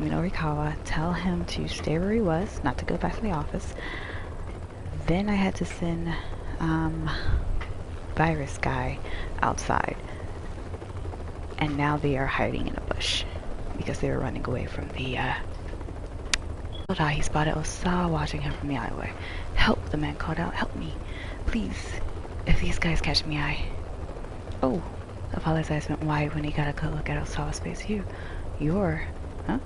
Yami Norikawa, tell him to stay where he was, not to go back to the office. Then I had to send Virus Guy outside. And now they are hiding in a bush because they were running away from the he spotted Osawa watching him from the alleyway. Help, the man called out. Help me. Please. If these guys catch me, Oh. Apollo's eyes went wide when he got a good look at Osawa's face. You're... Huh?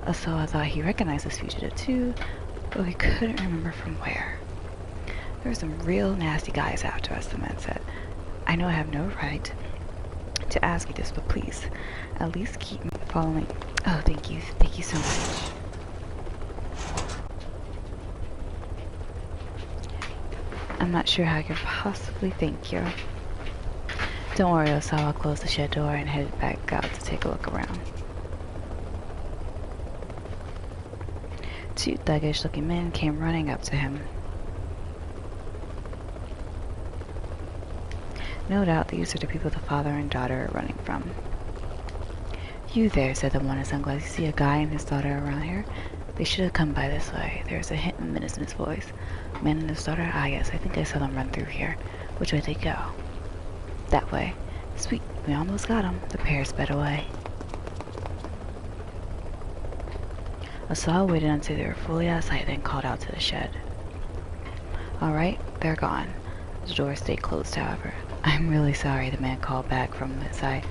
Osawa thought he recognized this fugitive too, but he couldn't remember from where. There were some real nasty guys after us, the man said. I know I have no right to ask you this, but please, at least keep me following. Oh, thank you. Thank you so much. I'm not sure how I could possibly thank you. Don't worry, Osawa closed the shed door and headed back out to take a look around. Two thuggish-looking men came running up to him. No doubt these are the people the father and daughter are running from. You there, said the one in sunglasses. You see a guy and his daughter around here? They should have come by this way. There's a hint of menace in his voice. Man and his daughter? Ah, yes, I think I saw them run through here. Which way they go? That way. Sweet, we almost got them. The pair sped away. Osawa waited until they were fully out of sight, then called out to the shed. Alright, they're gone. The door stayed closed, however. I'm really sorry, the man called back from inside.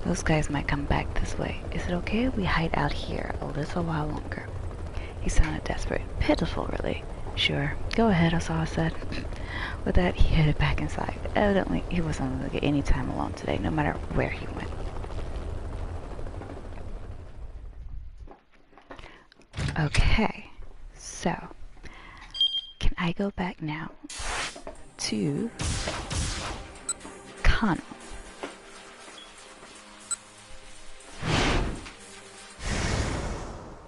Those guys might come back this way. Is it okay if we hide out here a little while longer? He sounded desperate. Pitiful, really. Sure. Go ahead, Osawa said. With that, he headed back inside. Evidently, he wasn't going to get any time alone today, no matter where he went. Okay, so can I go back now to Kano?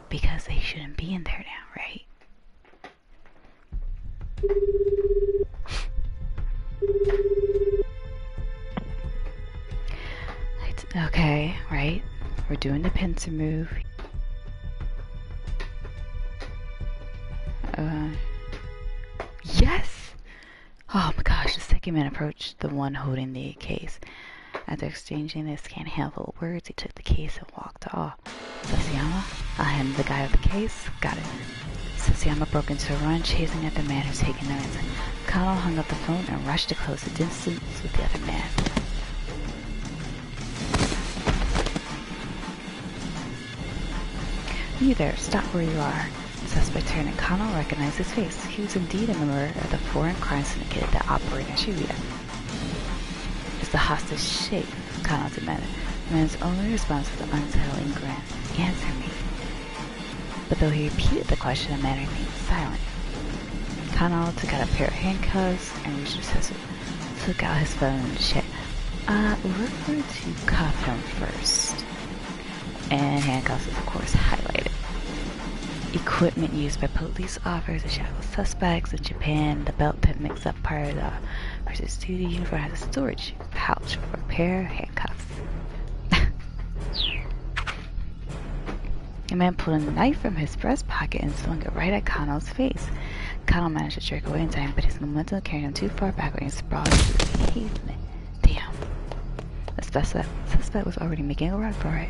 Because they shouldn't be in there now, right? Okay, right? We're doing the pincer move. Yes! Oh my gosh, the second man approached the one holding the case. After exchanging this can't handful of words, he took the case and walked off. Toyama? I am the guy with the case. Got it. Toyama broke into a run, chasing at the man who's taking the ransom. Kano hung up the phone and rushed to close the distance with the other man. You there, stop where you are. The suspect turned and Kano recognized his face. He was indeed a member of the foreign crime syndicate that operated in Shibuya. Is the hostage safe? Kano demanded. The man's only response was an unsettling grin. Answer me. But though he repeated the question, the man remained silent. Kano took out a pair of handcuffs and reached his sister. Took out his phone and checked. We're going to cuff him first. And handcuffs is of course highlighted. Equipment used by police officers to shackle suspects in Japan. The belt that makes up part of the person's duty uniform has a storage pouch for a pair of handcuffs. The man pulled a knife from his breast pocket and swung it right at Kano's face. Kano managed to jerk away in time, but his momentum carried him too far backward and sprawled into the pavement. Damn. The suspect was already making a run for it.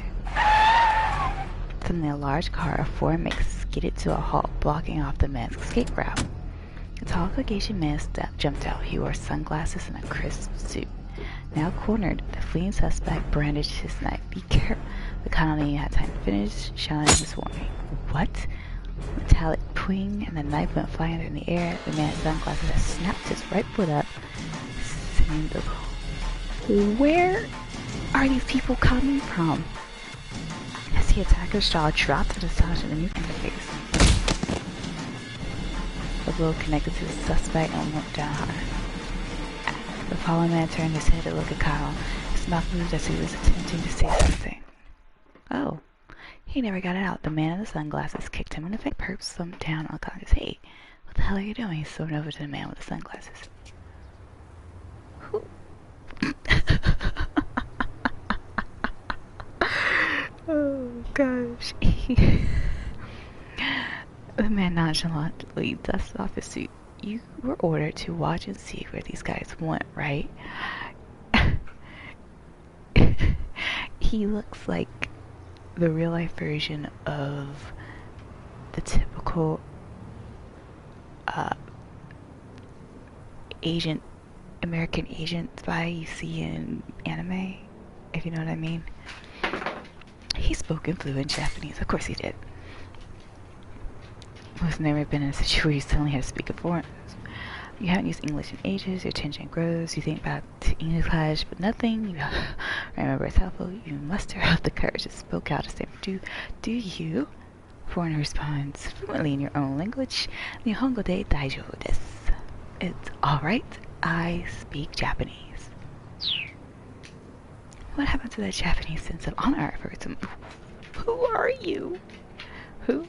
Suddenly, a large car of four makes skidded to a halt, blocking off the man's escape route. A tall Caucasian man jumped out. He wore sunglasses and a crisp suit. Now cornered, the fleeing suspect brandished his knife. Be careful. The Kano had time to finish shouting his warning. What? Metallic ping, and the knife went flying in the air. The man's sunglasses had snapped his right foot up, sending the... Where are these people coming from? As the attacker's jaw dropped and astonished the new in the face. The blow connected to the suspect and went down hard. The fallen man turned his head to look at Kano. His mouth moved as he was attempting to say something. Oh, he never got it out. The man in the sunglasses kicked him in the face. Perp slumped down unconscious. Hey, what the hell are you doing? He swung over to the man with the sunglasses. Oh, gosh. The man nonchalantly dusted off his suit. You were ordered to watch and see where these guys went, right? He looks like the real life version of the typical American agent spy you see in anime, if you know what I mean. He spoke in fluent Japanese. Of course he did. Who's never been in a situation where you suddenly had to speak in foreign. You haven't used English in ages, your tension grows, you think back to English class, but nothing. You remember it's helpful. You muster up the courage to speak out to stand for do you? Foreigner responds fluently in your own language. Nihongo de daijoubu desu. It's alright, I speak Japanese. What happened to that Japanese sense of honor I heard some? Who are you? Who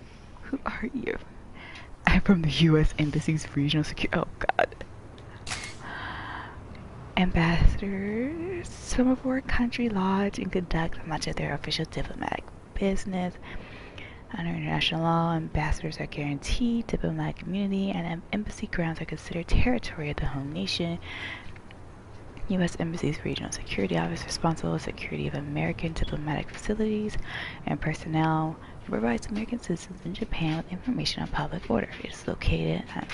are you? I'm from the U.S. Embassy's regional security. Oh God. Ambassadors from a foreign country lodge and conduct much of their official diplomatic business. Under international law, ambassadors are guaranteed diplomatic immunity, and embassy grounds are considered territory of the home nation. U.S. Embassy's regional security office responsible for security of American diplomatic facilities and personnel. It provides American citizens in Japan with information on public order. It is located at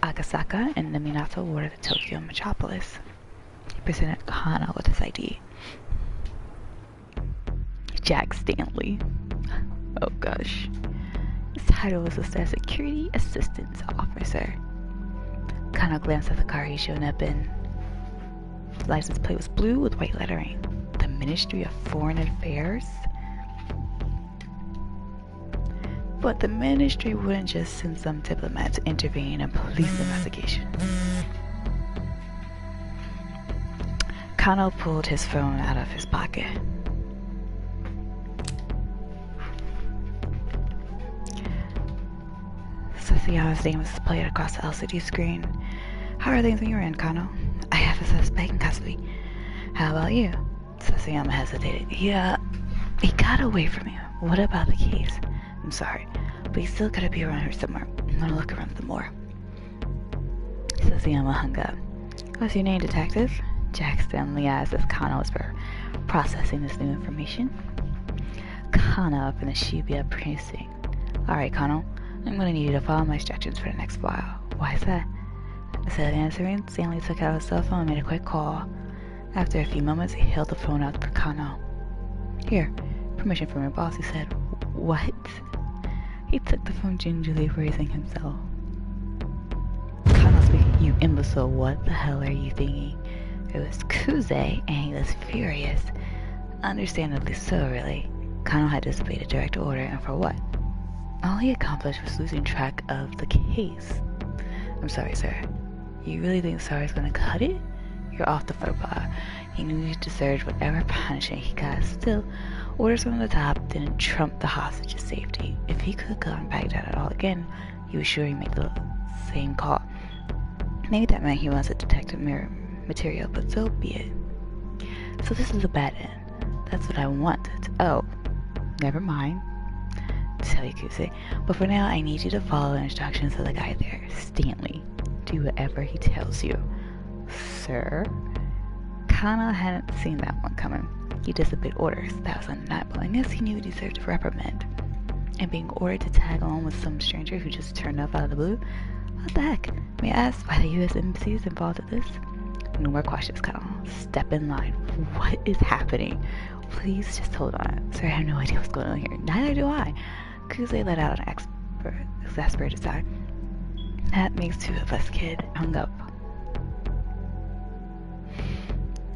Akasaka in the Minato ward of the Tokyo metropolis. He presented Kano with his ID. Jack Stanley. Oh gosh. His title was listed as Security Assistance Officer. Kano glanced at the car he showed up in. The license plate was blue with white lettering. The Ministry of Foreign Affairs? But the ministry wouldn't just send some diplomat to intervene in a police investigation. Kano pulled his phone out of his pocket. Sasayama's name was displayed across the LCD screen. How are things when you're in, Kano? I have a suspect in custody. How about you? Sasayama hesitated. Yeah, he got away from you. What about the case? I'm sorry, but he's still gotta be around here somewhere. I'm gonna look around some more. Sasayama hung up. What's your name, detective? Jack Stanley asked as Kano was processing this new information. Kano from the Shibuya precinct. Alright, Kano, I'm gonna need you to follow my instructions for the next file. Why is that? Instead of answering, Stanley took out his cell phone and made a quick call. After a few moments, he held the phone out for Kano. Here, permission from your boss, he said. What? He took the phone gingerly, raising himself. Kano speaking, you imbecile, what the hell are you thinking? It was Kuze, and he was furious. Understandably so, really. Kano had disobeyed a direct order, and for what? All he accomplished was losing track of the case. I'm sorry, sir. You really think sorry's gonna cut it? You're off the faux pas. He knew he deserved whatever punishment he got. Still, orders from the top didn't trump the hostage's safety. If he could have gone back down at all again, he was sure he'd make the same call. Maybe that meant he wasn't detective material, but so be it. So this is a bad end. That's what I wanted. Oh, never mind. Tell you, Kuze. But for now, I need you to follow the instructions of the guy there, Stanley. Do whatever he tells you. Sir? Kano hadn't seen that one coming. He disobeyed orders. That was undeniable. I guess he knew he deserved a reprimand. And being ordered to tag along with some stranger who just turned up out of the blue? What the heck? May I ask why the U.S. Embassy is involved in this? No more questions, Kano. Step in line. What is happening? Please just hold on. Sir, I have no idea what's going on here. Neither do I. Kuze let out an exasperated sigh. That makes two of us, kid. Hung up.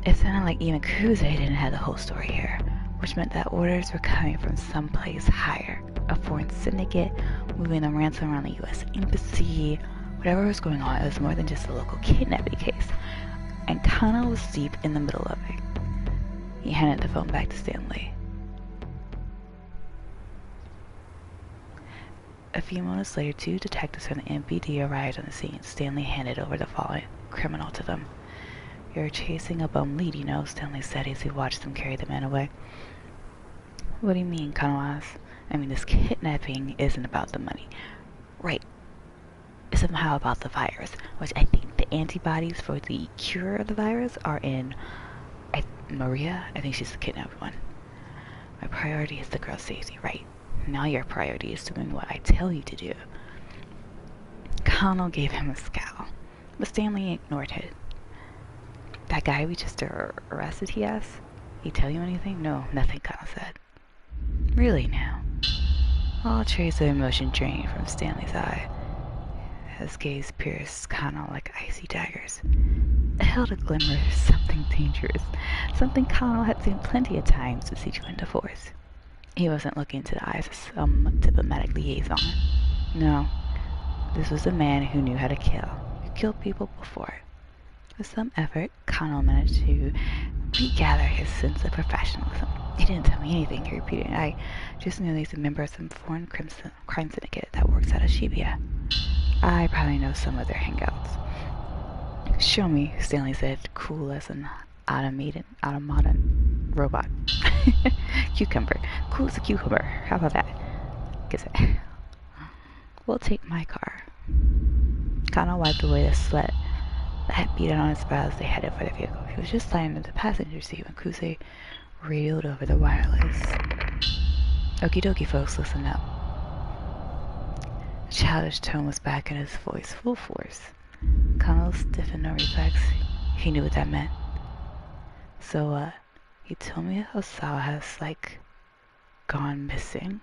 It sounded like even Kuze didn't have the whole story here, which meant that orders were coming from someplace higher. A foreign syndicate, moving the ransom around the U.S. Embassy. Whatever was going on, it was more than just a local kidnapping case. And Kano was deep in the middle of it. He handed the phone back to Stanley. A few moments later, two detectives from the MPD arrived on the scene. Stanley handed over the fallen criminal to them. You're chasing a bum lead, you know, Stanley said as he watched them carry the man away. What do you mean, Kano asked? I mean, this kidnapping isn't about the money. Right. It's somehow about the virus, which I think the antibodies for the cure of the virus are in Maria. I think she's the kidnapped one. My priority is the girl's safety, right? Now your priority is doing what I tell you to do. Kano gave him a scowl, but Stanley ignored it. That guy we just arrested, he asked. He tell you anything? No, nothing, Kano said. Really now? All trace of emotion drained from Stanley's eye. His gaze pierced Kano like icy daggers. It held a glimmer of something dangerous, something Kano had seen plenty of times to see join the force. He wasn't looking into the eyes of some diplomatic liaison. No, this was a man who knew how to kill, who killed people before. With some effort, Kano managed to regather his sense of professionalism. He didn't tell me anything, he repeated. I just knew he's a member of some foreign crime syndicate that works out of Shibuya. I probably know some of their hangouts. Show me, Stanley said, cool as an automated robot. Cucumber. Cool as a cucumber. How about that? Guess it. We'll take my car. Kano wiped away the sweat that had beaten on his brow as they headed for the vehicle. He was just sliding into the passenger seat when Kusei radioed over the wireless. Okie dokie, folks, listen up. The childish tone was back in his voice, full force. Kano stiffened no reflex. He knew what that meant. So, he told me Osawa has, like, gone missing.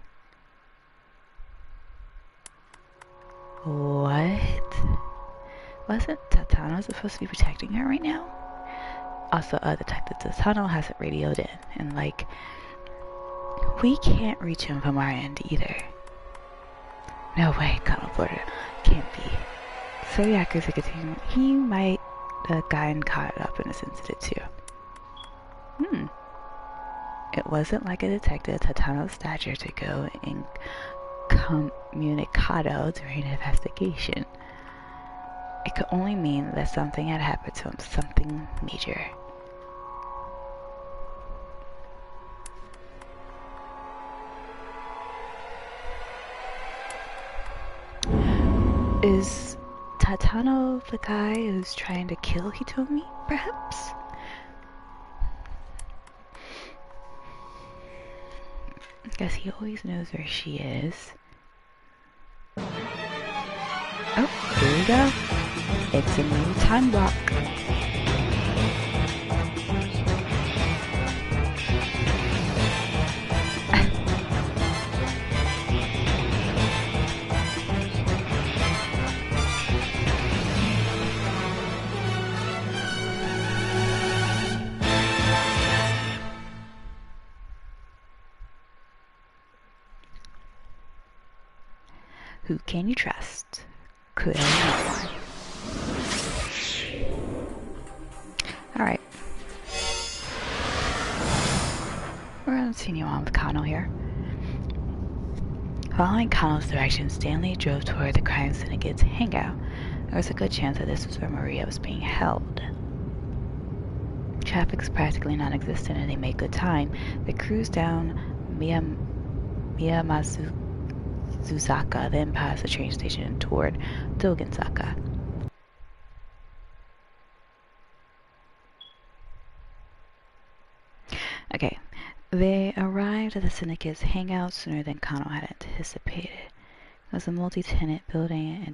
What? Wasn't Tatano supposed to be protecting her right now? Also, Detective Tatano hasn't radioed in, and, like, we can't reach him from our end either. No way, Kano blurted. Can't be. So yeah, Kusei continued. He might have gotten caught up in this incident too. It wasn't like a detective Tatano's stature to go incommunicado during an investigation. It could only mean that something had happened to him, something major. Is Tatano the guy who's trying to kill Hitomi, perhaps? I guess he always knows where she is. Oh, here we go. It's a new time block. Who can you trust? Could anyone? Alright. We're going to continue on with Kano here. Following Kano's direction, Stanley drove toward the crime syndicate's hangout. There was a good chance that this was where Maria was being held. Traffic's practically non-existent and they made good time. They cruised down Miyamazuzaka, then passed the train station toward Dogensaka. Okay, they arrived at the syndicate's hangout sooner than Kano had anticipated. It was a multi-tenant building in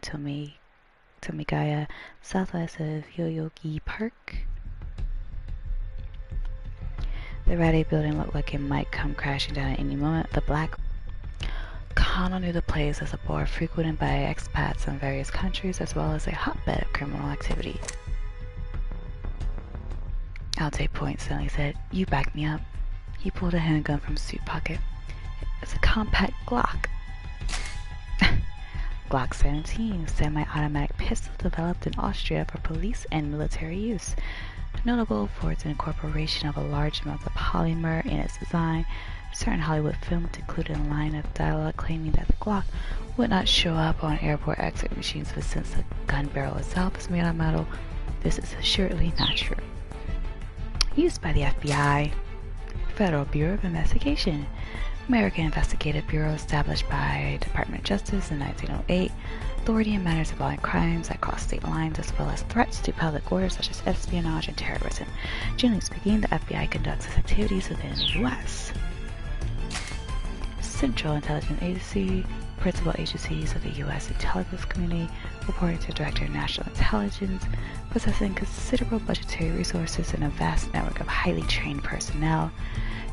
Tomigaya, southwest of Yoyogi Park. The ratty building looked like it might come crashing down at any moment. The black Kano knew the place as a bar frequented by expats from various countries, as well as a hotbed of criminal activity. I'll take points, Stanley said. You back me up. He pulled a handgun from his suit pocket. It's a compact Glock. Glock 17, semi-automatic pistol developed in Austria for police and military use. Notable for its incorporation of a large amount of polymer in its design, certain Hollywood films included a line of dialogue claiming that the Glock would not show up on airport X-ray machines, but since the gun barrel itself is made of metal, this is assuredly not true. Used by the FBI, Federal Bureau of Investigation, American Investigative Bureau established by Department of Justice in 1908, authority in matters involving crimes that cross state lines as well as threats to public order such as espionage and terrorism. Generally speaking, the FBI conducts its activities within the U.S. Central Intelligence Agency, principal agencies of the U.S. intelligence community, reporting to the Director of National Intelligence, possessing considerable budgetary resources and a vast network of highly trained personnel,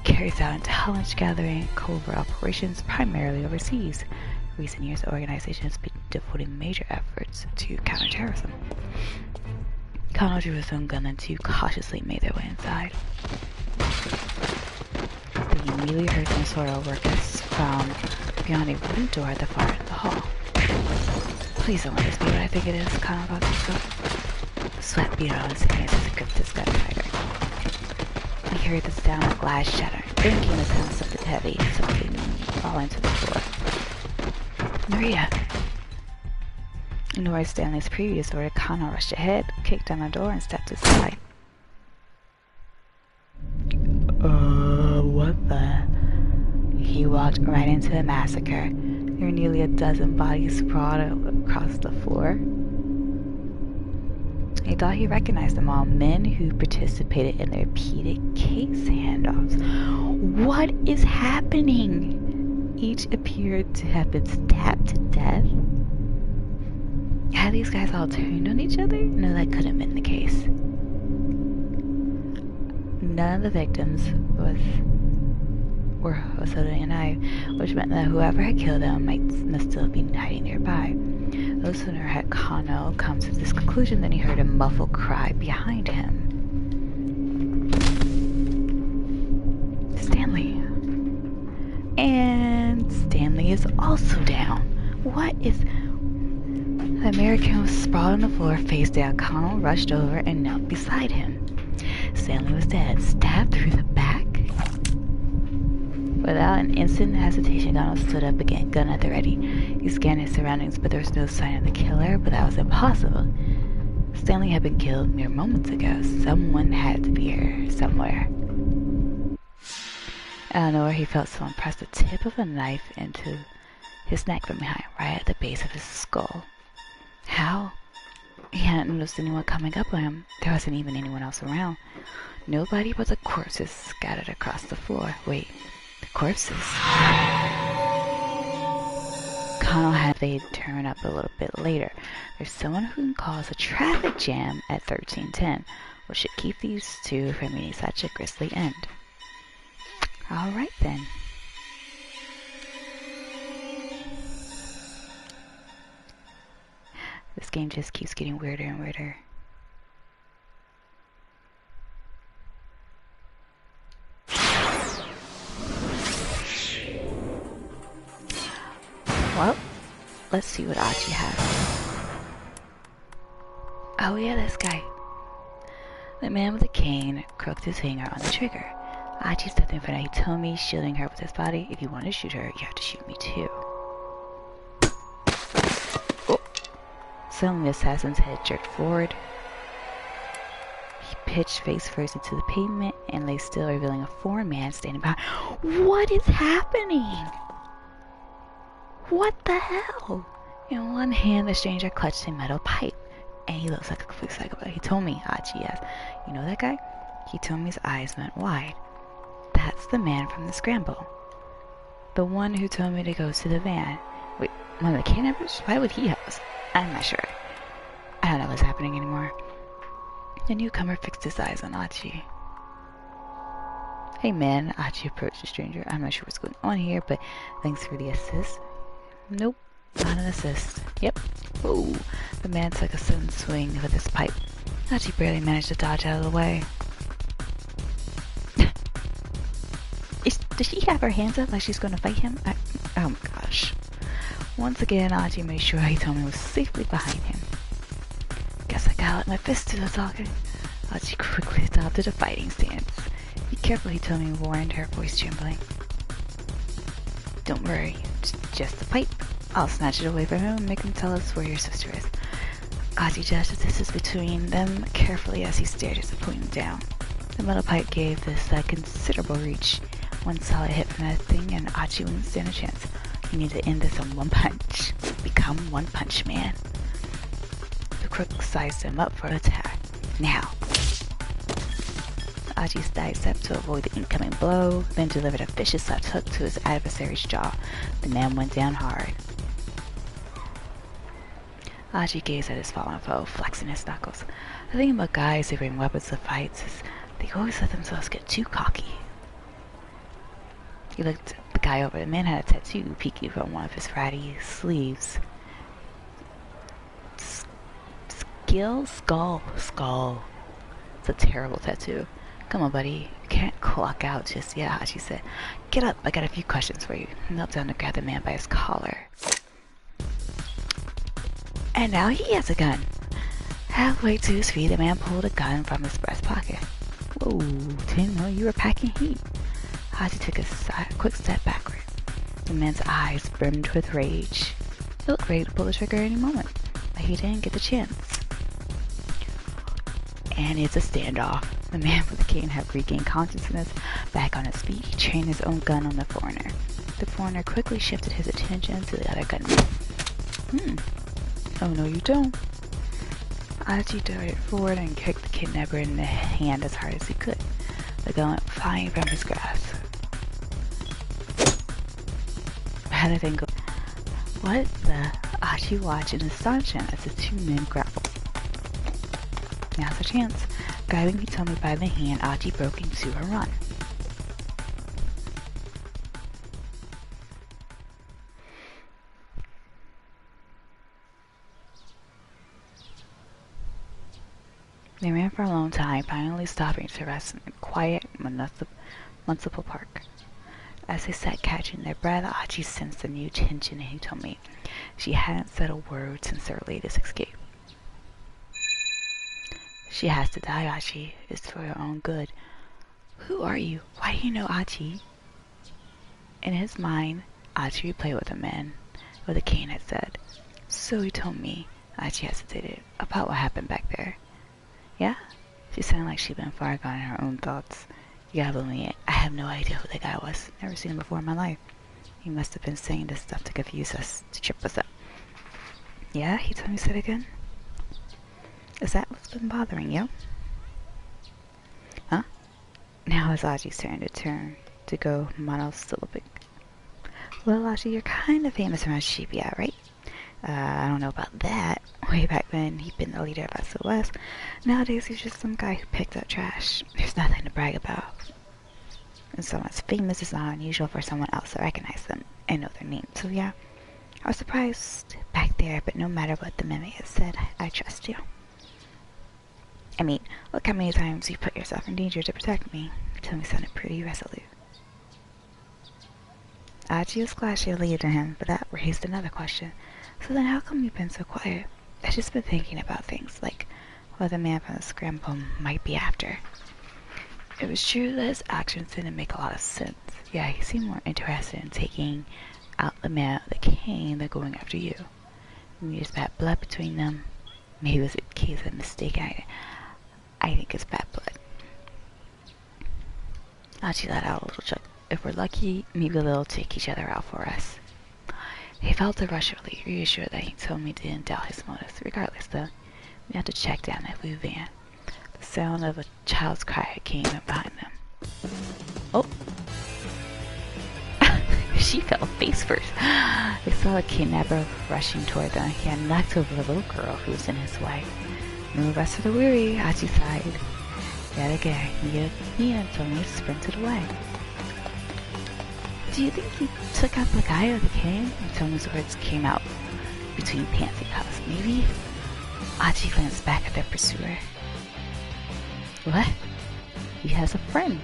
carries out intelligence gathering, covert operations primarily overseas. In recent years, the organization has been devoting major efforts to counterterrorism. Kano drew his own gun and two cautiously made their way inside. They immediately heard some sort of ruckus from beyond a wooden door at the far end of the hall. Please don't let this be what I think it is, Kano thought to himself. The sweat beat on his hands as he gripped his gun tighter. He heard the sound of glass shattering. Then came the sound of something heavy, something falling to the floor. Maria! Ignoring Stanley's previous order, Kano rushed ahead, kicked down the door, and stepped aside. What the? He walked right into a massacre. There were nearly a dozen bodies sprawled across the floor. He thought he recognized them all, men who participated in the repeated case handoffs. What is happening? Each appeared to have been stabbed to death. Had these guys all turned on each other? No, that couldn't have been the case. None of the victims were holding a knife, which meant that whoever had killed them must still be hiding nearby. No sooner had Kano come to this conclusion than he heard a muffled cry behind him. Stanley. And Stanley is also down. What is... The American was sprawled on the floor, face down. Kano rushed over and knelt beside him. Stanley was dead, stabbed through the back. Without an instant hesitation, Kano stood up again, gun at the ready. He scanned his surroundings, but there was no sign of the killer, but that was impossible. Stanley had been killed mere moments ago. Someone had to be here somewhere. Out of nowhere, he felt someone press the tip of a knife into his neck from behind, right at the base of his skull. How? He hadn't noticed anyone coming up on him. There wasn't even anyone else around. Nobody but the corpses scattered across the floor. Wait, the corpses? Kano had they turn up a little bit later. There's someone who can cause a traffic jam at 1310, which should keep these two from meeting such a grisly end. Alright then. This game just keeps getting weirder and weirder. Well, let's see what Achi has. Oh yeah, this guy. The man with the cane crooked his finger on the trigger. Achi stepped in front of Hitomi, shielding her with his body. If you want to shoot her, you have to shoot me too. Suddenly, the assassin's head jerked forward. He pitched face first into the pavement and lay still, revealing a foreign man standing behind. What is happening? What the hell? In one hand, the stranger clutched a metal pipe, and he looks like a complete psychopath. Hitomi, Achi asked. You know that guy? Hitomi's eyes went wide. That's the man from the scramble. The one who told me to go to the van. Wait, one of the kidnappers? Why would he have us? I'm not sure. I don't know what's happening anymore. The newcomer fixed his eyes on Achi. Hey man, Achi approached the stranger. I'm not sure what's going on here, but thanks for the assist. Nope, not an assist. Yep. Whoa. The man took a sudden swing with his pipe. Achi barely managed to dodge out of the way. Does she have her hands up like she's going to fight him? Oh my gosh. Once again, Achi made sure Hitomi was safely behind him. Guess I gotta let my fist do the talking. Achi quickly adopted a fighting stance. Be careful, Hitomi warned, her voice trembling. Don't worry, it's just a pipe. I'll snatch it away from him and make him tell us where your sister is. Achi judged the distance between them carefully as he stared as he pointed down. The metal pipe gave this a considerable reach. One solid hit from that thing and Achi wouldn't stand a chance. You need to end this in one punch. Become One Punch Man. The crook sized him up for an attack. Now. Achi sidestepped to avoid the incoming blow, then delivered a vicious left hook to his adversary's jaw. The man went down hard. Achi gazed at his fallen foe, flexing his knuckles. The thing about guys who bring weapons to fights is they always let themselves get too cocky. He looked the guy over. The man had a tattoo peeking from one of his ratty sleeves. Skull. It's a terrible tattoo. Come on, buddy. You can't clock out just yet, Hachi said. Get up. I got a few questions for you. He knelt down to grab the man by his collar. And now he has a gun. Halfway to his feet, the man pulled a gun from his breast pocket. Whoa, didn't know you were packing heat. Hachi took a quick step backward. The man's eyes brimmed with rage. He looked ready to pull the trigger any moment, but he didn't get the chance. And it's a standoff. The man with the cane had regained consciousness. Back on his feet, he trained his own gun on the foreigner. The foreigner quickly shifted his attention to the other gunman. Oh no you don't. Achi darted forward and kicked the kidnapper in the hand as hard as he could. The gun went flying from his grasp. How did it go? What the? Achi watched in astonishment as the two men grappled. Now's a chance. Grabbing Hitomi by the hand, Achi broke into a run. They ran for a long time, finally stopping to rest in a quiet, municipal park. As they sat catching their breath, Achi sensed a new tension in Hitomi. She hadn't said a word since their latest escape. She has to die, Achi. It's for your own good. Who are you? Why do you know Achi? In his mind, Achi replayed what the man with the cane had said. So he told me, Achi hesitated, about what happened back there. Yeah? She sounded like she'd been far gone in her own thoughts. You gotta believe me, I have no idea who the guy was. Never seen him before in my life. He must have been saying this stuff to confuse us, to trip us up. Yeah? He told me said again? Is that what's been bothering you? Huh? Now it's Achi's turn to go monosyllabic. Well, Achi, you're kind of famous around Shibuya, right? I don't know about that. Way back then, he'd been the leader of SOS. Nowadays, he's just some guy who picked up trash. There's nothing to brag about. When someone's famous, it's not unusual for someone else to recognize them and know their name. So yeah, I was surprised back there, but no matter what the meme has said, I trust you. I mean, look how many times you put yourself in danger to protect me. Hitomi sounded pretty resolute. Achi was glad she believed in him, but that raised another question. So then how come you've been so quiet? I've just been thinking about things, like what the man from the Scramble might be after. It was true that his actions didn't make a lot of sense. Yeah, he seemed more interested in taking out the man with the cane than going after you. Maybe there's bad blood between them. Maybe it was a case of mistake. I think it's bad blood. Achi let out a little chuckle. If we're lucky, maybe they'll take each other out for us. He felt a rush of relief, reassured that Hitomi didn't doubt his motives. Regardless, though, we had to check down that blue van. The sound of a child's cry came in behind them. Oh! She fell face first. They saw a kidnapper rushing toward them. He had knocked over the little girl who was in his way. No rest for the weary, Achi sighed. Yet again, he and Hitomi sprinted away. Do you think he took out the guy with the cane? Hitomi's words came out between panting puffs. Maybe? Achi glanced back at their pursuer. What? He has a friend.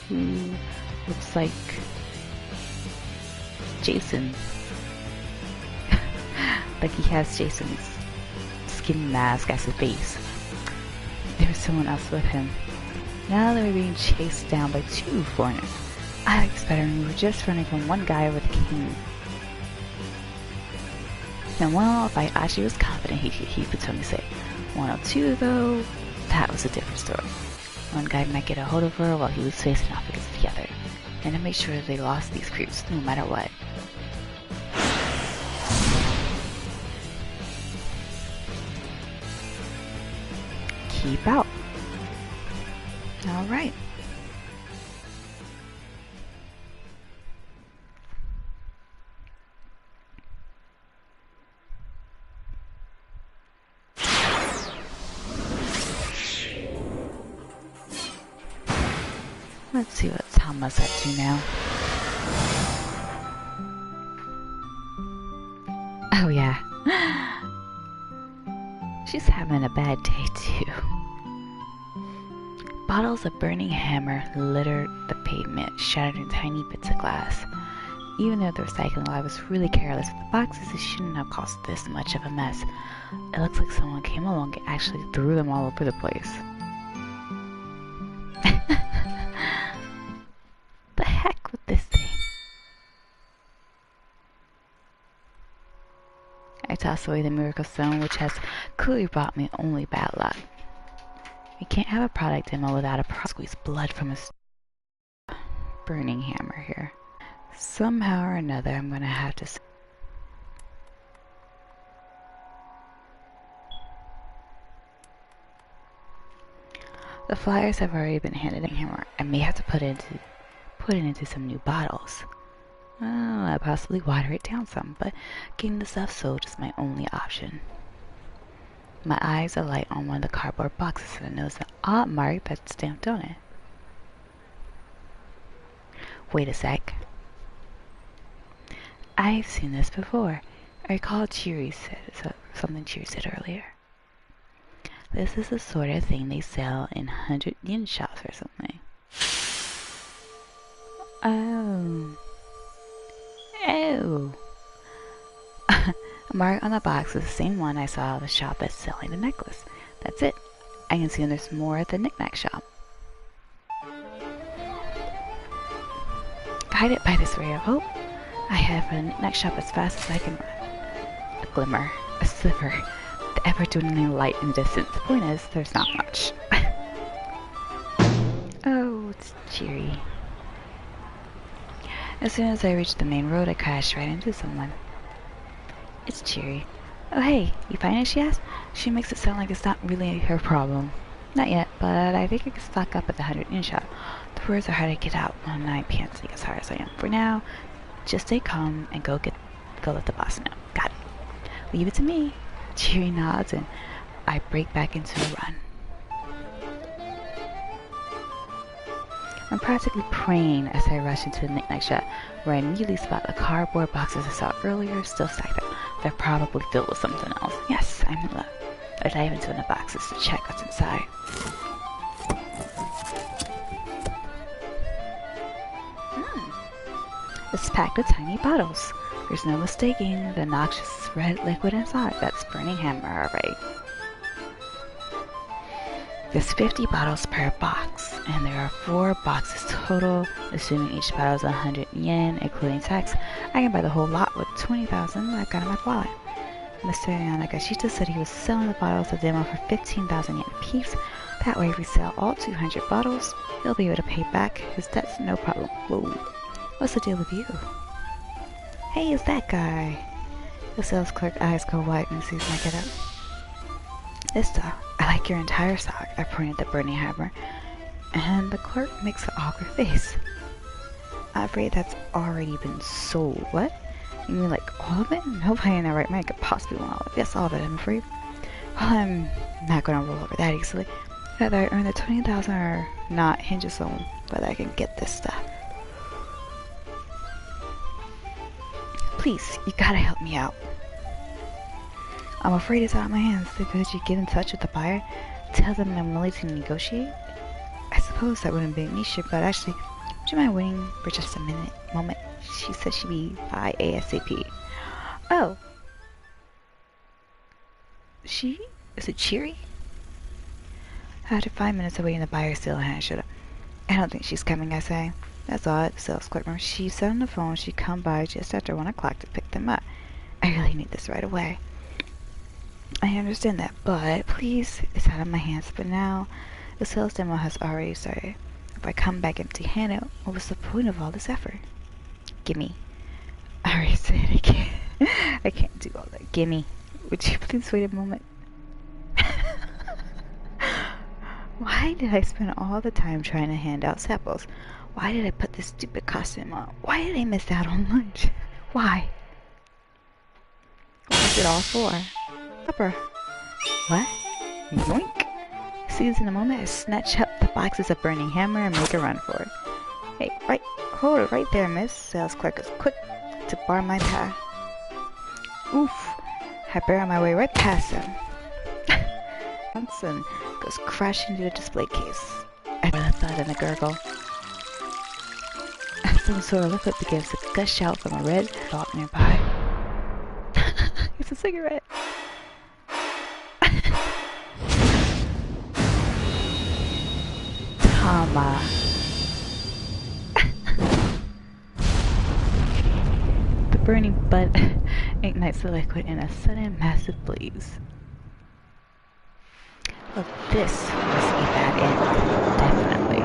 Who looks like Jason. Like he has Jason's skin mask as his base. There was someone else with him. Now they were being chased down by two foreigners. I liked this better when we were just running from one guy with a cane. In one fight, Achi was confident he could totally say. 102 though, that was a different story. one guy might get a hold of her while he was facing off against the other, and to make sure they lost these creeps no matter what. Keep out. Alright. Let's see what Tama's up to now. Oh yeah. She's having a bad day too. Bottles of burning hammer littered the pavement, shattering tiny bits of glass. Even though the recycling lab was really careless with the boxes, it shouldn't have caused this much of a mess. It looks like someone came along and actually threw them all over the place. The heck with this thing? I tossed away the miracle stone, which has clearly brought me only bad luck. We can't have a product demo without a squeeze blood from a burning hammer here. Somehow or another, I'm gonna have to. The flyers have already been handed in hammer. I may have to put it into some new bottles. Well, I'll possibly water it down some, but getting the stuff sold is my only option. My eyes alight on one of the cardboard boxes and I notice an odd mark that's stamped on it. Wait a sec. I've seen this before. I recall something Cheery said earlier. This is the sort of thing they sell in 100-yen shops or something. Oh. Oh. A mark on the box is the same one I saw at the shop that's selling the necklace. That's it. I can see there's more at the knick-knack shop. Guided by this ray of hope, I head for the knick-knack shop as fast as I can run. A glimmer, a sliver, the ever-dwindling light in the distance. The point is, there's not much. Oh, it's Cheery. As soon as I reach the main road, I crash right into someone. It's Cheery. Oh hey, you find it, she asks? She makes it sound like it's not really her problem. Not yet, but I think I can stock up at the 100-yen shop. The words are hard to get out when I panting as hard as I am. For now, just stay calm and go let the boss know. Got it. Leave it to me. Cheery nods and I break back into a run. I'm practically praying as I rush into the knick-knack shop, where I immediately spot the cardboard boxes I saw earlier still stacked up. They're probably filled with something else. Yes, I'm in luck. I dive into one of the boxes to check what's inside. It's packed with tiny bottles. There's no mistaking the noxious red liquid inside. That's burning hammer, alright. There's 50 bottles per box, and there are 4 boxes total, assuming each bottle is 100 yen, including tax. I can buy the whole lot with 20,000 I've got in my wallet. Mr. Yanagashita said he was selling the bottles of demo for 15,000 yen apiece. That way, if we sell all 200 bottles, he'll be able to pay back his debts no problem. Whoa, what's the deal with you? Hey, it's that guy. The sales clerk eyes go wide when he sees my get up. This stuff, I like your entire stock. I pointed the burning hammer, and the clerk makes an awkward face. I'm afraid that's already been sold. What? You mean like all of it? Nobody in their right mind could possibly want all of it. Yes, all of it, I'm afraid. Well, I'm not gonna roll over that easily. Whether I earn the 20,000 or not hinges on whether I can get this stuff. Please, you gotta help me out. I'm afraid it's out of my hands. Could you get in touch with the buyer? Tell them I'm willing to negotiate? I suppose that wouldn't be an issue, but actually, would you mind waiting for just a moment? She said she'd be by ASAP. Oh. Is it Cheery? After 5 minutes of waiting, the buyer still hadn't showed up. I don't think she's coming, I say. That's odd, sales clerk. She said on the phone she'd come by just after 1 o'clock to pick them up. I really need this right away. I understand that, but please, it's out of my hands. But now, The sales demo has already started. If I come back empty-handed, what was the point of all this effort? Gimme. I already said I can't. I can't do all that. Gimme. Would you please wait a moment? Why did I spend all the time trying to hand out samples? Why did I put this stupid costume on? Why did I miss out on lunch? Why? What was it all for? Supper. What? Yoink! Seized in a moment, I snatch up the boxes of burning hammer and make a run for it. Hey, hold it right there, miss. Sales clerk is quick to bar my path. Oof! I barrel my way right past him. And goes crashing into the display case. I heard a thud and a gurgle. Some sort of liquid begins to gush out from a red dot nearby. It's a cigarette. Tama. The burning butt ignites the liquid in a sudden massive blaze. Well, this was a bad end, definitely.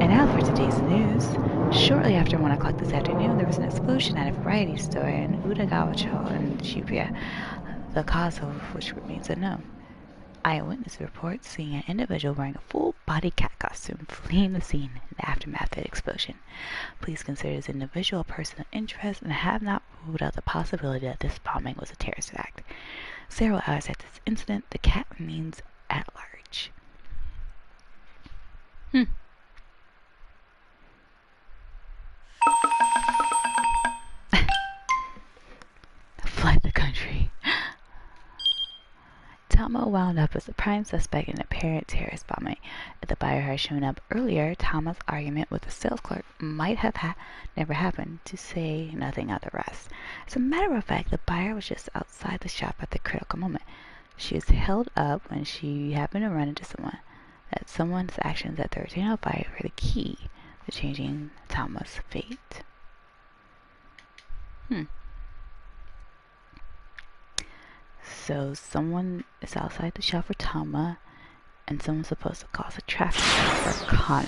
And now for today's news. Shortly after 1 o'clock this afternoon, there was an explosion at a variety store in Udagawacho in Shibuya, the cause of which remains unknown. Eyewitness reports seeing an individual wearing a full-body cat costume fleeing the scene in the aftermath of the explosion. Police consider this individual a person of interest and have not ruled out the possibility that this bombing was a terrorist act. Several hours after this incident, the cat remains at large. Fled the country. Tama wound up as the prime suspect in an apparent terrorist bombing. If the buyer had shown up earlier, Tama's argument with the sales clerk might have never happened, to say nothing of the rest. As a matter of fact, the buyer was just outside the shop at the critical moment. She was held up when she happened to run into someone. That someone's actions at the Retino fight were the key to changing Tama's fate. So someone is outside the shop for Tama, and someone's supposed to cause a traffic jam for Kano.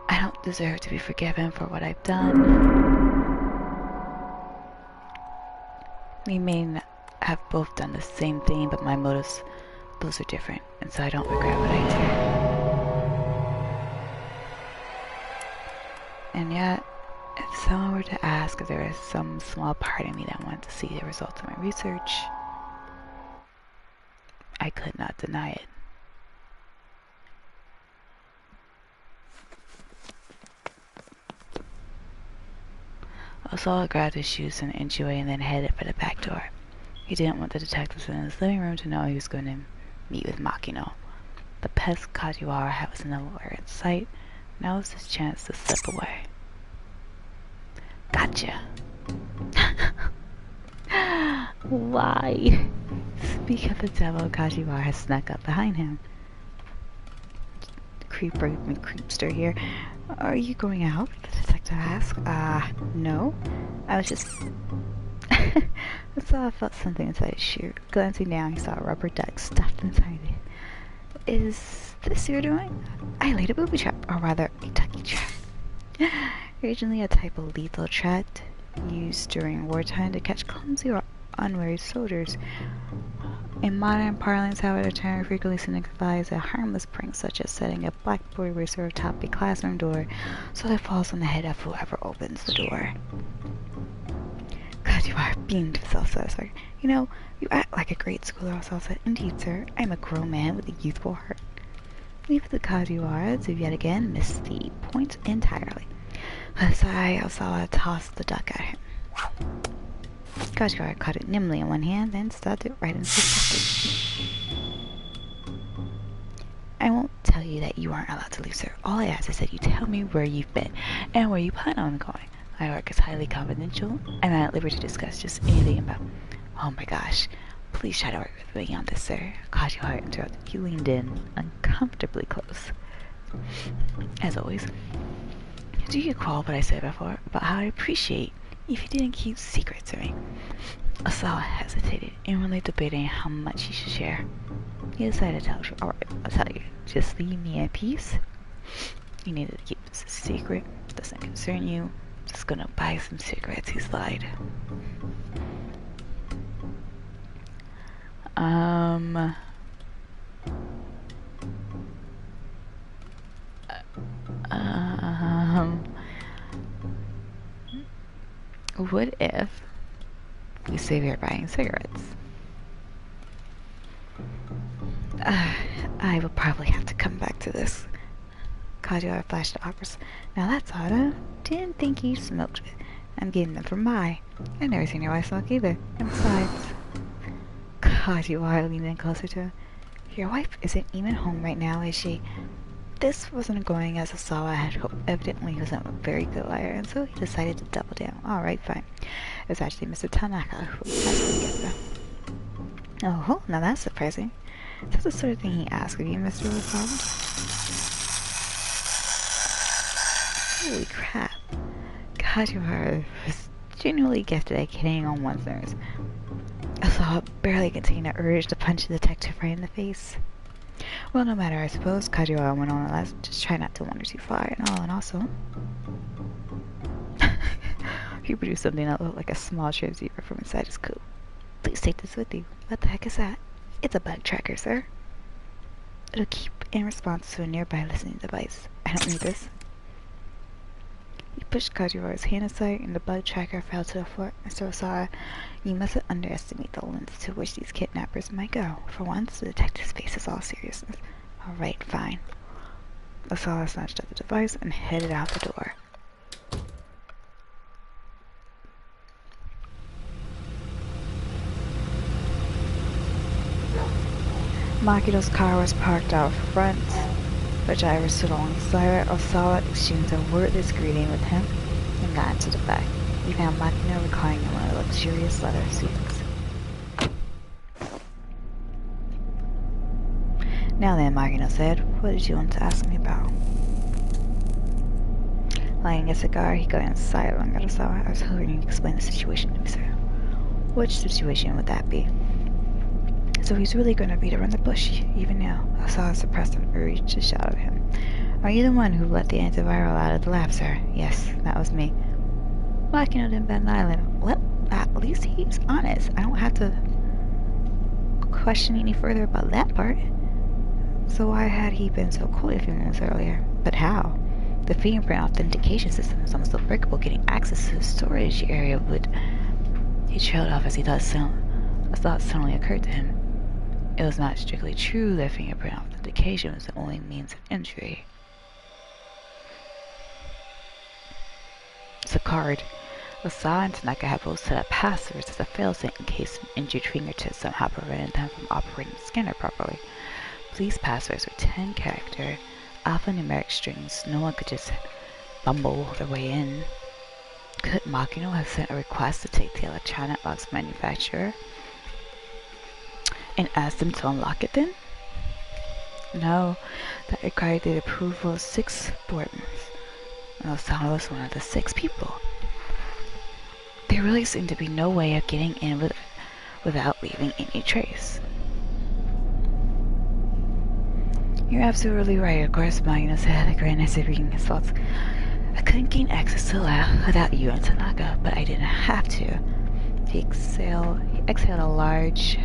I don't deserve to be forgiven for what I've done. We may have both done the same thing, but my motives, those are different, and so I don't regret what I did. And yet, if someone were to ask if there is some small part of me that wanted to see the results of my research, I could not deny it. Oswald grabbed his shoes from the entryway and then headed for the back door. He didn't want the detectives in his living room to know he was going to meet with Makino. The pest Kajiwara was nowhere in sight. Now was his chance to slip away. Gotcha! Why? Speak of the devil, Kajiwara has snuck up behind him. Creepster here. Are you going out? The detective asked. No. I was just... I felt something inside his shoe. Glancing down, he saw a rubber duck stuffed inside it. Is this your doing? I laid a booby trap, or rather, a ducky trap. Originally a type of lethal trap used during wartime to catch clumsy or unwary soldiers. In modern parlance, however, the term frequently signifies a harmless prank, such as setting a blackboard eraser atop a classroom door so that it falls on the head of whoever opens the door. God, you are being self-satisfied. You know, you act like a great schooler. Also said, indeed, sir, I am a grown man with a youthful heart. Leave it to Kajiwara to yet again miss the point entirely. With a sigh, Osawa tossed the duck at him. Kajiwara caught it nimbly in one hand, then stabbed it right into his pocket. I won't tell you that you aren't allowed to leave, sir. All I ask is that you tell me where you've been and where you plan on going. My work is highly confidential. I'm not at liberty to discuss just anything about... Oh my gosh. Please try to work with me on this, sir. Kajiwara interrupted. He leaned in uncomfortably close. As always, Do you recall what I said before about how I appreciate if you didn't keep secrets from me? Osawa hesitated, inwardly debating how much he should share. He decided to tell her, alright, I'll tell you, just leave me in peace. You needed to keep this a secret, doesn't concern you, just gonna buy some cigarettes, he lied. What if we say we're buying cigarettes? I will probably have to come back to this. Kajiwara flashed the offers. Now that's odd, huh? Didn't think you smoked it. I'm getting them from Mai. I've never seen your wife smoke either. And besides... Kajiwara leaned in closer to him. Your wife isn't even home right now, is she? This wasn't going as Osawa had hoped. Evidently he wasn't a very good liar, and so he decided to double down. Alright, fine. It was actually Mr. Tanaka who was asking to get them. Oh, now that's surprising. That's the sort of thing he asked of you, Mr. Osawa. Holy crap. Kajiwara was genuinely gifted at getting on one's nerves. Osawa barely contained the urge to punch the detective right in the face. Well, no matter, I suppose, Kajiwara went on last. Just try not to wander too far, and also... he produced something that looked like a small transceiver from inside his coat. Please take this with you. What the heck is that? It's a bug tracker, sir. It'll keep in response to a nearby listening device. I don't need this. He pushed Kajiwara's hand aside, and the bug tracker fell to the floor. Mr. Osawa, you mustn't underestimate the lengths to which these kidnappers might go. For once, the detective's face is all seriousness. Alright, fine. Osawa snatched up the device and headed out the door. Makino's car was parked out front. The driver stood alongside her. Osawa exchanged a wordless greeting with him and got into the back. He found Makino reclining in one of the luxurious leather seats. Now then, Makino said, what did you want to ask me about? Lighting a cigar, he got inside and got Osawa. I was hoping you'd explain the situation to me, sir. Which situation would that be? So he's really going to beat around the bush, even now. Osawa suppressed an urge to shout at him. Are you the one who let the antiviral out of the lab, sir? Yes, that was me. Makino didn't bat an eyelid. Well, at least he's honest. I don't have to question any further about that part. So why had he been so cold a few minutes earlier? But how? The fingerprint authentication system is almost unbreakable. Getting access to the storage area would... He trailed off as a thought suddenly occurred to him. It was not strictly true that fingerprint authentication was the only means of entry. It's a card. Osawa and Tanaka had both set up passwords as a failsafe in case an injured fingertip somehow prevented them from operating the scanner properly. These passwords were 10-character, alphanumeric strings. No one could just bumble their way in. Could Makino have sent a request to take the electronic box manufacturer and asked them to unlock it then? No, that required the approval of 6 board members. And Osawa was one of the 6 people. There really seemed to be no way of getting in without leaving any trace. You're absolutely right, of course, Makino said, a grin as if reading his thoughts. I couldn't gain access to the lab without you and Tanaka, but I didn't have to. He exhaled a large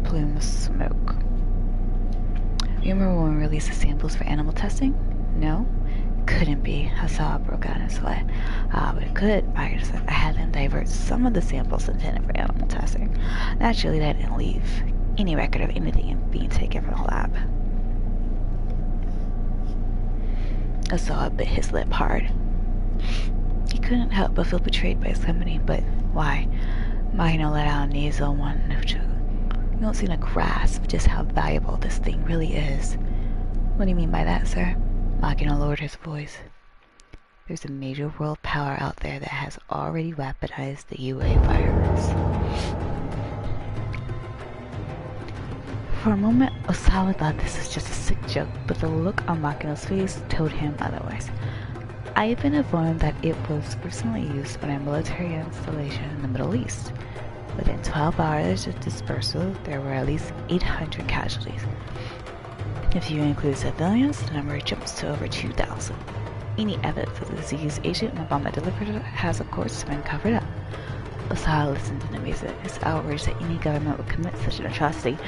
plume of smoke. Remember when we released the samples for animal testing? No? Couldn't be. Osawa broke out in sweat. But it could, Makino said. I had them divert some of the samples intended for animal testing. Naturally, that didn't leave any record of anything being taken from the lab. Osawa bit his lip hard. He couldn't help but feel betrayed by his company, but why? Makino let out a nasal one note. You don't seem to grasp just how valuable this thing really is. What do you mean by that, sir? Makino lowered his voice. There's a major world power out there that has already weaponized the UA virus. For a moment, Osawa thought this was just a sick joke, but the look on Makino's face told him otherwise. I've been informed that it was recently used on a military installation in the Middle East. Within 12 hours of dispersal, there were at least 800 casualties. If you include civilians, the number jumps to over 2,000. Any evidence of the disease agent and the bomb that delivered it has, of course, been covered up. Osawa listened in amazement, his outrage that any government would commit such an atrocity,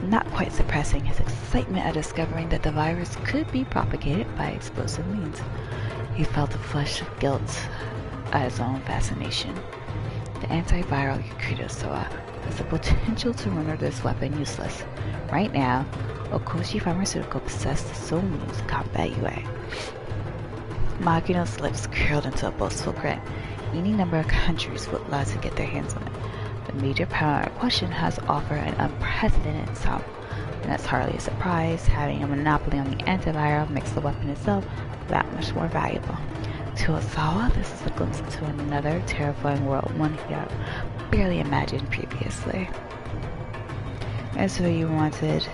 not quite suppressing his excitement at discovering that the virus could be propagated by explosive means. He felt a flush of guilt at his own fascination. The antiviral Yakuto has the potential to render this weapon useless. Right now, Okoshi Pharmaceutical possesses the sole means to combat UA. Makino's lips curled into a boastful grin. Any number of countries would love to get their hands on it. The major power in question has offered an unprecedented sum, and that's hardly a surprise. Having a monopoly on the antiviral makes the weapon itself that much more valuable. To Osawa, this is a glimpse into another terrifying world, one he had barely imagined previously. And so you wanted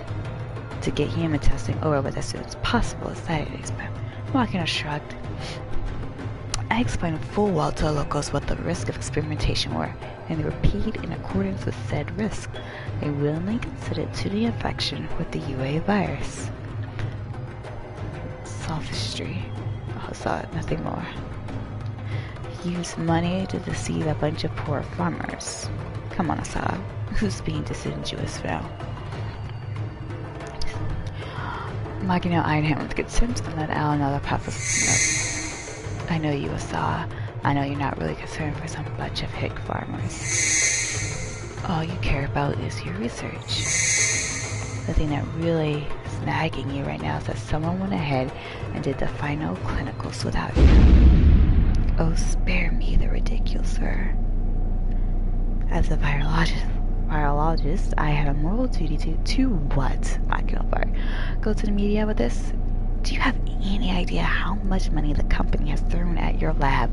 to get human testing over with as soon as possible, as Saturdays, but Makino shrugged. I explained full well to the locals what the risks of experimentation were, and they repeated in accordance with said risk. They willingly consented to the infection with the UA virus. Sophistry. I saw it, nothing more. Use money to deceive a bunch of poor farmers. Come on, Osawa. Who's being disingenuous now? Makino eyed him with contempt and let out another puff of smoke. I know you, Osawa. I know you're not really concerned for some bunch of hick farmers. All you care about is your research. The thing that really is nagging you right now is that someone went ahead and did the final clinicals without you. Oh, spare me the ridicule, sir. As a virologist, I have a moral duty to what? Makino barked. Go to the media with this? Do you have any idea how much money the company has thrown at your lab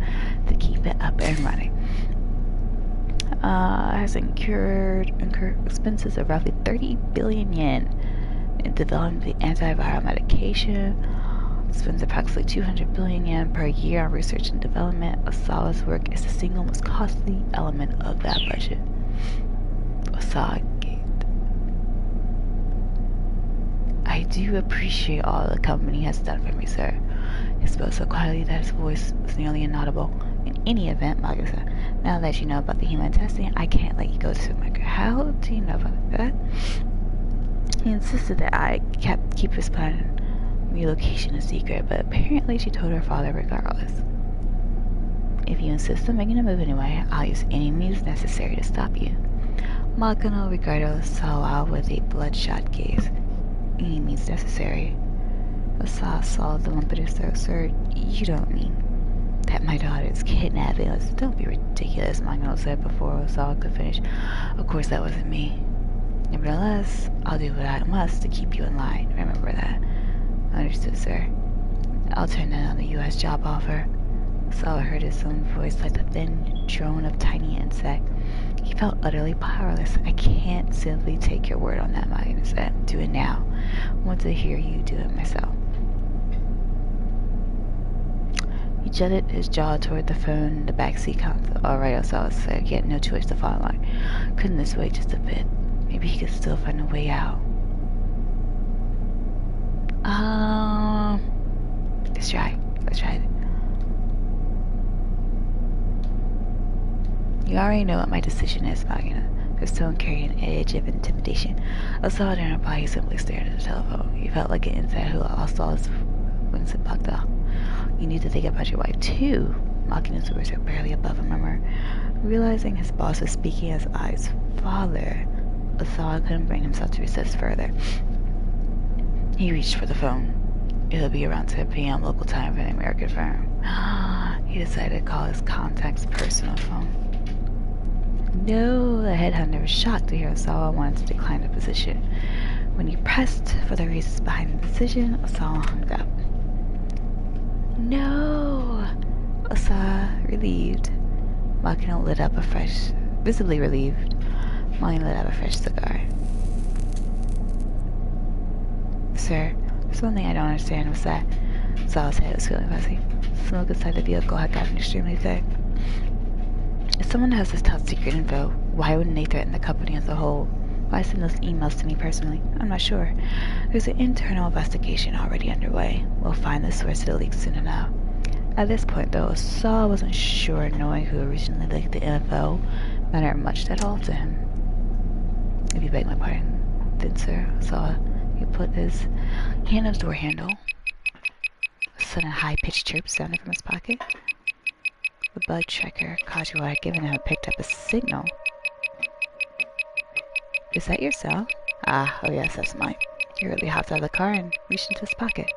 to keep it up and running? Has incurred expenses of roughly 30 billion yen in developing the antiviral medication. Spends approximately 200 billion yen per year on research and development. Osawa's work is the single most costly element of that budget. Osawa gaped. I do appreciate all the company has done for me, sir. He spoke so quietly that his voice was nearly inaudible. In any event, Makino said, now that you know about the human testing, I can't let you go to America. How do you know about that? He insisted that I keep his plan relocation a secret, but apparently she told her father regardless. If you insist on making a move anyway, I'll use any means necessary to stop you. Makino regarded Osawa with a bloodshot gaze. Any means necessary. Osawa saw the lump in his throat. Sir, you don't mean that my daughter is kidnapping us? Don't be ridiculous, Makino said before Osawa could finish. Of course that wasn't me. Nevertheless, I'll do what I must to keep you in line. Remember that. Understood, sir. I'll turn down the U.S. job offer. Osawa heard his own voice like the thin drone of tiny insect. He felt utterly powerless. I can't simply take your word on that, Makino said. Do it now. I want to hear you do it myself. He jutted his jaw toward the phone in the backseat console. Alright, Osawa said. He had no choice to follow along. Couldn't this wait just a bit? Maybe he could still find a way out. Let's try. Let's try it. You already know what my decision is, Makino. His tone carried an edge of intimidation. Osawa didn't reply. He simply stared at the telephone. He felt like an insect who lost all his wings and bucked off. You need to think about your wife, too. Makino's words were barely above a murmur. Realizing his boss was speaking as Ai's father, Osawa couldn't bring himself to resist further. He reached for the phone. It'll be around 10 p.m. local time for the American firm. He decided to call his contact's personal phone. No, the headhunter was shocked to hear Osawa wanted to decline the position. When he pressed for the reasons behind the decision, Osawa hung up. No! Osawa, relieved. Makino lit up a fresh, visibly relieved. Makino lit up a fresh cigar. Sir, there's one thing I don't understand. Was that Sal's head was feeling fuzzy. Smoke inside the vehicle had gotten extremely thick. If someone has this top secret info, why wouldn't they threaten the company as a whole? Why send those emails to me personally? I'm not sure. There's an internal investigation already underway. We'll find the source of the leak soon enough. At this point, though, Saul wasn't sure knowing who originally leaked the info mattered much at all to him. If you beg my pardon, then sir, Saul, he put his hand on his door handle. A sudden high-pitched chirp sounded from his pocket. The bug tracker Kazuo had given him had picked up a signal. Is that your cell? Ah, oh yes, that's mine. He really hopped out of the car and reached into his pocket.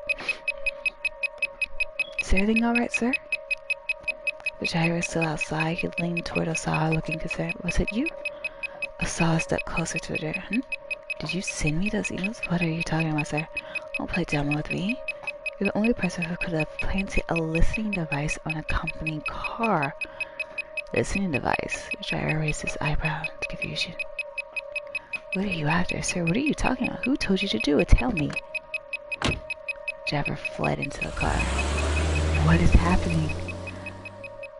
Is everything alright, sir? The driver was still outside. He leaned toward Osawa, looking concerned. Was it you? Osawa stepped closer to the door. Did you send me those emails? What are you talking about, sir? Don't play dumb with me. You're the only person who could have planted a listening device on a company car. Listening device? The driver raised his eyebrow in confusion. What are you after, sir? What are you talking about? Who told you to do it? Tell me. The driver fled into the car. What is happening?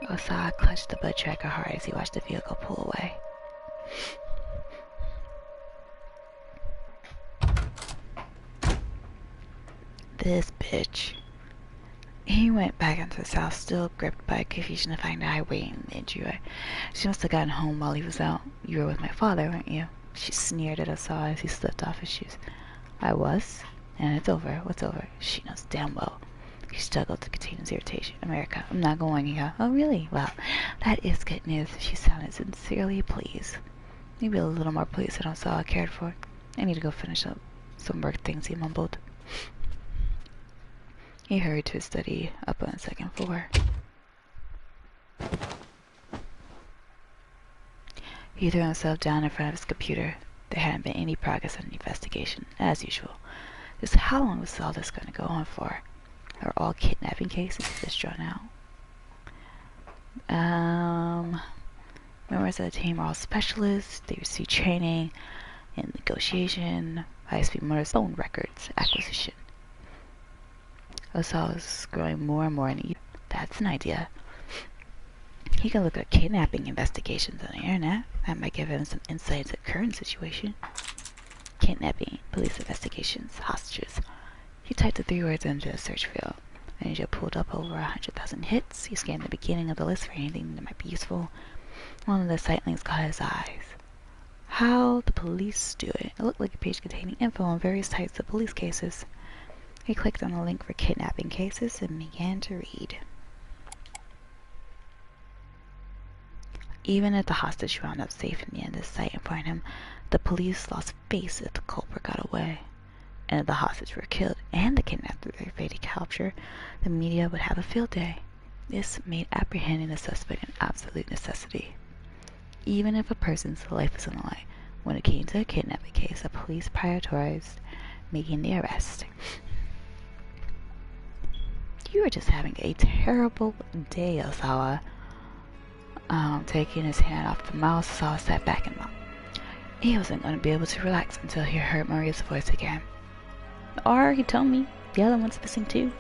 Osawa clutched the bud tracker hard as he watched the vehicle pull away. This bitch. He went back into his house, still gripped by confusion to find the highway in the entryway. She must have gotten home while he was out. You were with my father, weren't you? She sneered at Osawa as he slipped off his shoes. I was, and it's over. What's over? She knows damn well. He struggled to contain his irritation. America, I'm not going here. Oh, really? Well, that is good news. She sounded sincerely pleased. Maybe a little more pleased than Osawa cared for. I need to go finish up some work things, he mumbled. He hurried to his study up on the second floor. He threw himself down in front of his computer. There hadn't been any progress on the investigation, as usual. Just how long was all this going to go on for? Are all kidnapping cases just drawn out? Members of the team are all specialists. They receive training in negotiation, high-speed motor phone records, acquisition. Osawa was growing more and more uneasy. That's an idea. He can look at kidnapping investigations on the internet. That might give him some insight into the current situation. Kidnapping, police investigations, hostages. He typed the 3 words into the search field. Manager pulled up over 100,000 hits. He scanned the beginning of the list for anything that might be useful. One of the site links caught his eyes. How the police do it. It looked like a page containing info on various types of police cases. He clicked on the link for kidnapping cases and began to read. Even if the hostage wound up safe in the end, the site informed him the police lost face if the culprit got away. And if the hostage were killed and the kidnapper were evaded capture, the media would have a field day. This made apprehending the suspect an absolute necessity. Even if a person's life was on the line, when it came to a kidnapping case, the police prioritized making the arrest. You were just having a terrible day, Osawa. Taking his hand off the mouse, Osawa sat back and laughed. He wasn't going to be able to relax until he heard Maria's voice again. Or, he told me, the other one's missing too.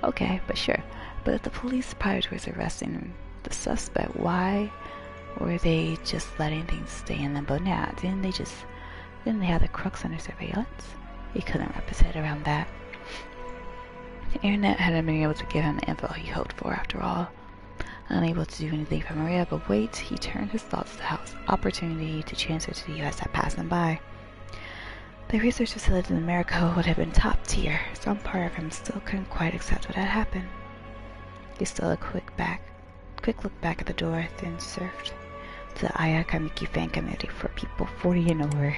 Okay, but sure. But if the police prioritized arresting the suspect, why were they just letting things stay in limbo now? Didn't they have the crooks under surveillance? He couldn't wrap his head around that. The internet hadn't been able to give him the info he hoped for after all. Unable to do anything for Maria, but wait, he turned his thoughts to the house. Opportunity to transfer to the US had passed him by. The research facility in America would have been top tier. Some part of him still couldn't quite accept what had happened. He stole a quick look back at the door, then surfed to the Aya Kamiki fan community for people 40 and over.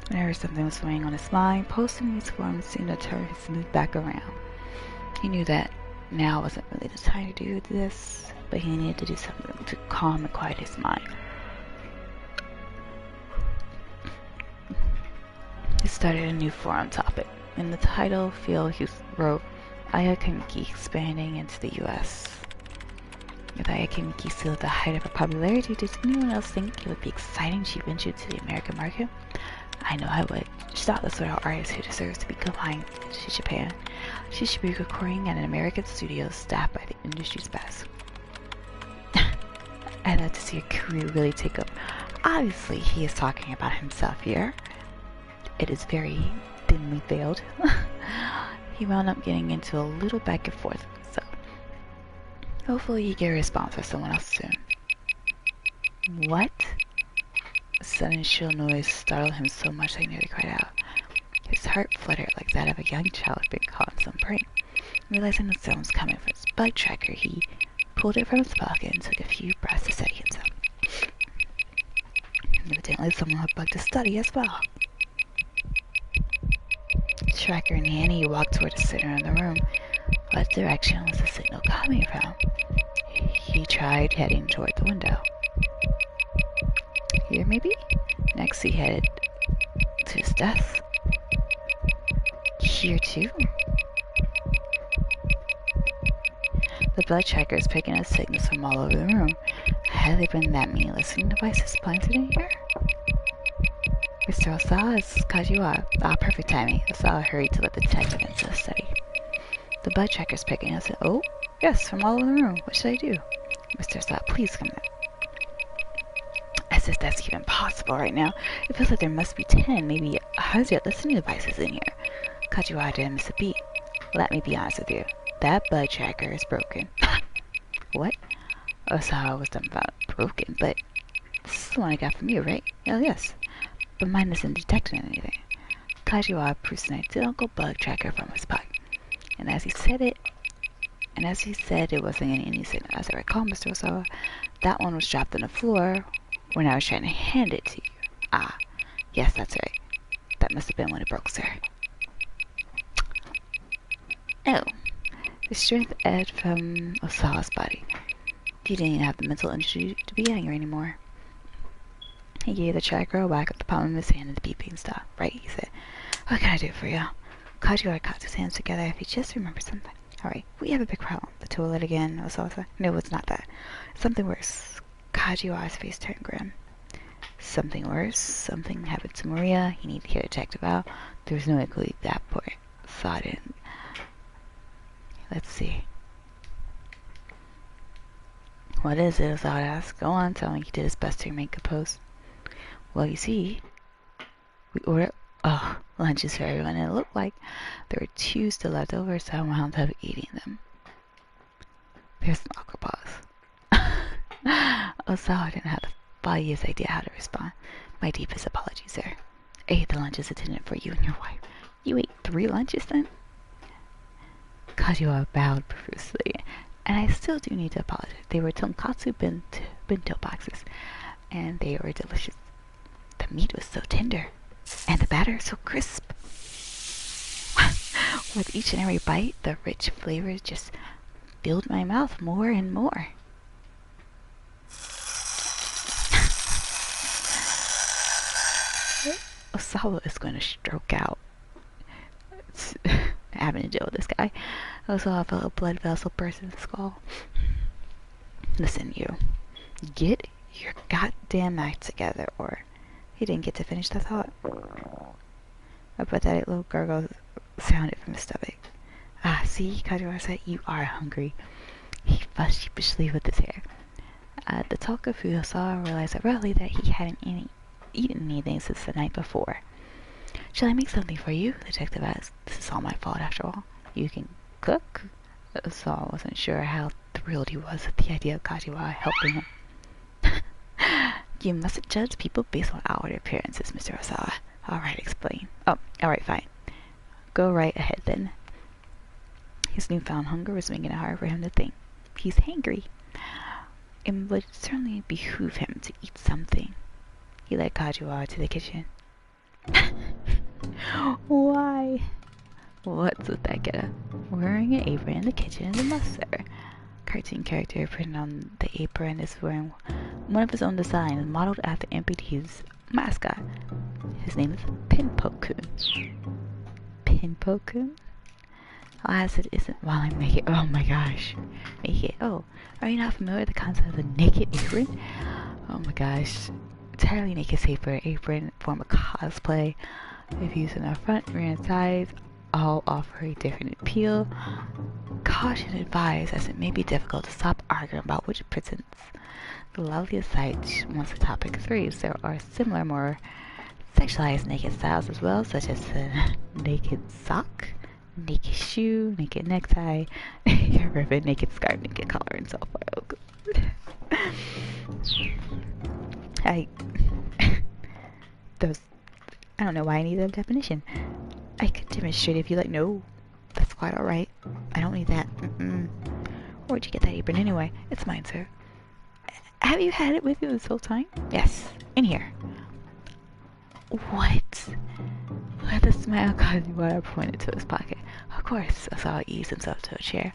Whenever something was weighing on his mind, posting these forums seemed to turn his mood back around. He knew that now wasn't really the time to do this, but he needed to do something to calm and quiet his mind. He started a new forum topic. In the title field, he wrote, Aya Kamiki expanding into the US. With Aya Kamiki still at the height of her popularity, did anyone else think it would be exciting she ventured to the American market? I know I would. She's not the sort of artist who deserves to be confined to Japan. She should be recording at an American studio staffed by the industry's best. I'd like to see a career really take up. Obviously, he is talking about himself here. It is very thinly veiled. He wound up getting into a little back and forth, so hopefully you get a response from someone else soon. What? A sudden shrill noise startled him so much that he nearly cried out. His heart fluttered like that of a young child being caught in some prank. Realizing the sound was coming from his bug tracker, he pulled it from his pocket and took a few breaths to steady himself. Evidently someone had bugged his study as well. Tracker in hand, he walked toward the center of the room. What direction was the signal coming from? He tried heading toward the window. Here, maybe? Next, he headed to his desk. Here, too? The blood tracker is picking up signals from all over the room. Had there been that many listening devices planted in here? Mr. Osawa, it's Kajiwa. Ah, perfect timing. Osawa hurried to let the detective into the study. The blood tracker is picking up. Oh, yes, from all over the room. What should I do? Mr. Osawa, please come in. As if that's even possible right now. It feels like there must be 10, maybe 100 listening devices in here. Kajiwa didn't miss a beat. Let me be honest with you. That blood tracker is broken. What? Osawa was dumbfounded. Broken? But this is the one I got from you, right? Oh, yes. But mine isn't detecting anything. Kajiwa produced an identical bug tracker from his pocket. And as he said it wasn't getting any signal. As I recall, Mr. Osawa, that one was dropped on the floor when I was trying to hand it to you. Ah, yes, that's right. That must have been when it broke, sir. Oh. The strength ebbed from Osawa's body. He didn't have the mental energy to be angry anymore. He gave the tracker a whack at the palm of his hand and the beeping stopped. Right, he said. What can I do for you? Kajiwa caught his hands together if he just remembered something. Alright, we have a big problem. The toilet again, Osawa said. No, it's not that. Something worse. Kajiwa's face turned grim. Something worse? Something happened to Maria. He needed to hear the detective out. There was no way to leave that point. Saw it in. Let's see. What is it? Osawa asked. Go on, tell me. He did his best to remain composed. Well, you see, we ordered lunches for everyone, and it looked like there were 2 still left over, so I wound up eating them. There's an awkward pause. Osawa didn't have the foggiest idea how to respond. My deepest apologies, sir. I ate the lunches intended for you and your wife. You ate 3 lunches then? Kajiwa bowed profusely, and I still do need to apologize. They were tonkatsu bento boxes, and they were delicious. The meat was so tender, and the batter so crisp. With each and every bite, the rich flavors just filled my mouth more and more. Osawa is going to stroke out. Having to deal with this guy. Osawa felt a blood vessel burst in his skull. Listen, you. Get your goddamn act together, or... He didn't get to finish the thought. A pathetic little gurgle sounded from his stomach. Ah, see, Kajiwa said, you are hungry. He fussed sheepishly with his hair. At the talk of food, Osawa realized abruptly that he hadn't eaten anything since the night before. Shall I make something for you? The detective asked. This is all my fault, after all. You can cook? Osawa wasn't sure how thrilled he was at the idea of Kajiwa helping him. You mustn't judge people based on outward appearances, Mr. Osawa. Alright, explain. Oh, alright, fine. Go right ahead, then. His newfound hunger was making it hard for him to think. He's hangry. It would certainly behoove him to eat something. He led Kajiwa to the kitchen. Why? What's with that getup? Wearing an apron in the kitchen is a must, sir. Cartoon character printed on the apron is wearing one of his own designs, modeled after amputee's mascot. His name is Pinpo-kun. Pinpo-kun? I'll ask it isn't while I make it. Oh my gosh. Make it. Oh, are you not familiar with the concept of a naked apron? Oh my gosh. entirely naked save for an apron, form of cosplay. If used in the front, rear, and sides, all offer a different appeal. Caution advised, as it may be difficult to stop arguing about which presents the loveliest sight once the topic is raised. There are similar, more sexualized naked styles as well, such as the naked sock, naked shoe, naked necktie, ribbon, naked scarf, naked collar, and so forth. I don't know why I need that definition. I could demonstrate if you like. No, that's quite alright. I don't need that. Where'd you get that apron anyway? It's mine, sir. Have you had it with you this whole time? Yes, in here. What? With a smile, Kajiwara pointed to his pocket. Of course, Osawa eased himself to a chair.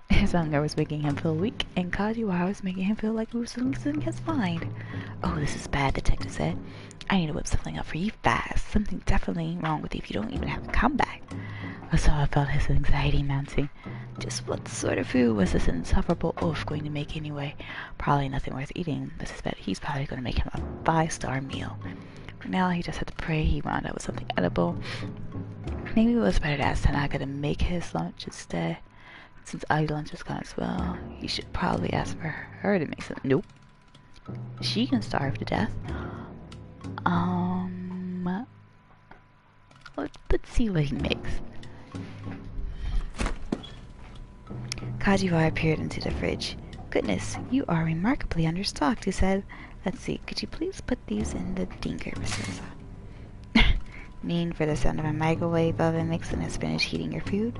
His hunger was making him feel weak, and Kajiwara was making him feel like he was losing his mind. Oh, this is bad, the detective said. I need to whip something up for you fast. Something definitely wrong with you if you don't even have a comeback. Osawa felt his anxiety mounting. Just what sort of food was this insufferable oaf going to make anyway? Probably nothing worth eating. Mrs. Bet, he's probably going to make him a 5-star meal. For now, he just had to pray he wound up with something edible. Maybe it was better to ask Tanaka to make his lunch instead. Since Agi's lunch was gone as well, he should probably ask for her to make something. Nope. She can starve to death. Let's see what he makes. Kajiwara peered into the fridge. Goodness, you are remarkably understocked, he said. Let's see, could you please put these in the dinker, Mrs. Mean for the sound of a microwave oven mixing and spinach heating your food?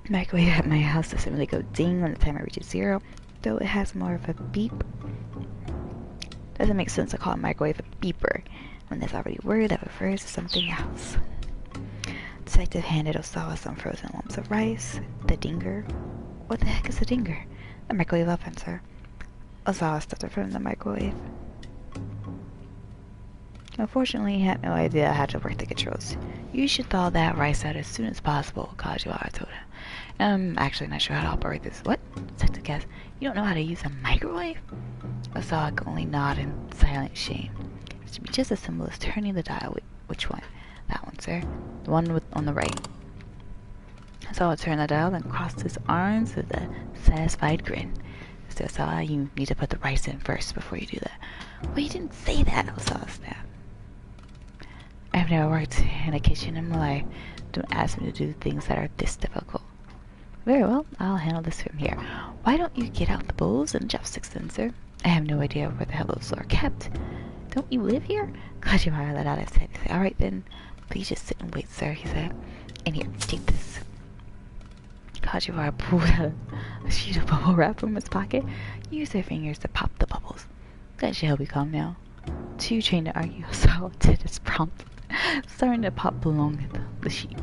Microwave at my house doesn't really go ding when the timer reaches 0, though it has more of a beep. Doesn't make sense to call a microwave a beeper when there's already a word that refers to something else. Detective handed Osawa some frozen lumps of rice. The dinger? What the heck is a dinger? A microwave oven, sir. Osawa stepped it from the microwave. Unfortunately, he had no idea how to work the controls. You should thaw that rice out as soon as possible, Kajiwara told him. I'm actually not sure how to operate this. What? Detective guessed. You don't know how to use a microwave? Osawa could only nod in silent shame. It should be just as simple as turning the dial. Which one? That one, sir. The one on the right. Osawa turned the dial and crossed his arms with a satisfied grin. Mr. Osawa, you need to put the rice in first before you do that. Well, you didn't say that, Osawa snapped. I've never worked in a kitchen in my life. Don't ask me to do things that are this difficult. Very well, I'll handle this from here. Why don't you get out the bowls and chopsticks then, sir? I have no idea where the hell those are kept. Don't you live here? Kajiwara let out his head. Alright then, please just sit and wait, sir, he said. And here, take this. Kajiwara pulled out a sheet of bubble wrap from his pocket. Use their fingers to pop the bubbles. That should help you calm down. Too trained to argue, so did as prompted, starting to pop along the sheet.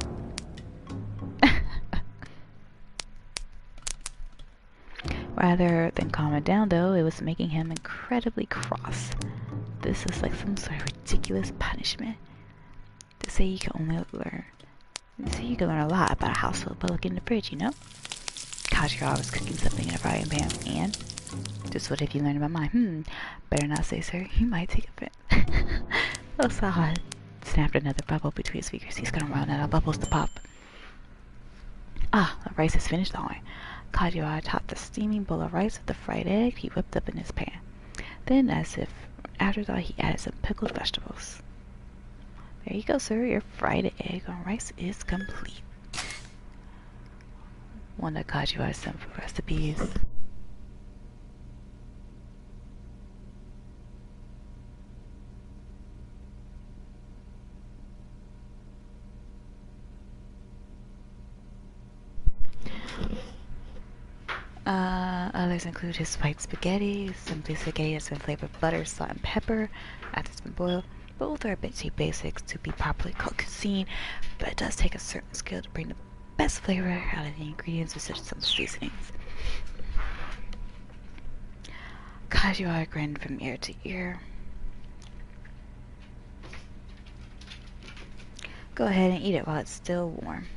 Rather than calm it down, though, it was making him incredibly cross. This is like some sort of ridiculous punishment. To say you can only learn. So you can learn a lot about a household by looking in the fridge, you know? Kajiwara was cooking something in a frying pan, and just what have you learned about mine? Better not say, sir. You might take offense. Osawa snapped another bubble between his fingers. He's gonna run out of bubbles to pop. Ah, the rice is finished thawing. Kajiwara topped the steaming bowl of rice with the fried egg he whipped up in his pan. Then, as if afterthought, he added some pickled vegetables. There you go, sir. Your fried egg on rice is complete. One of Kajiwara's simple recipes. Others include his white spaghetti, simply spaghetti that's been flavored with butter, salt, and pepper after it's been boiled. Both are a bit too basic to be properly called cuisine, but it does take a certain skill to bring the best flavor out of the ingredients with such some seasonings. Kajiwara grinned from ear to ear. Go ahead and eat it while it's still warm.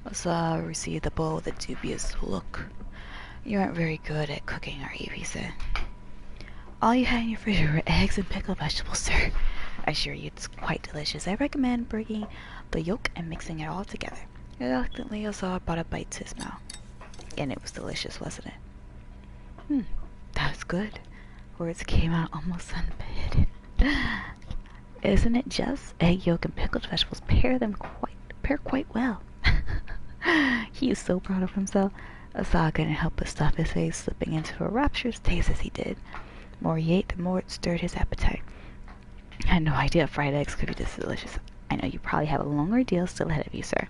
Osawa received the bowl with a dubious look. You aren't very good at cooking, are you? He said. All you had in your fridge were eggs and pickled vegetables, sir. I assure you it's quite delicious. I recommend breaking the yolk and mixing it all together. Reluctantly, Osawa brought a bite to his mouth. And it was delicious, wasn't it? That was good. Words came out almost unbidden. Isn't it just? Egg yolk and pickled vegetables pair quite well. He was so proud of himself. Osawa couldn't help but stop his face, slipping into a rapturous taste as he did. The more he ate, the more it stirred his appetite. I had no idea fried eggs could be this delicious. I know you probably have a long ordeal still ahead of you, sir.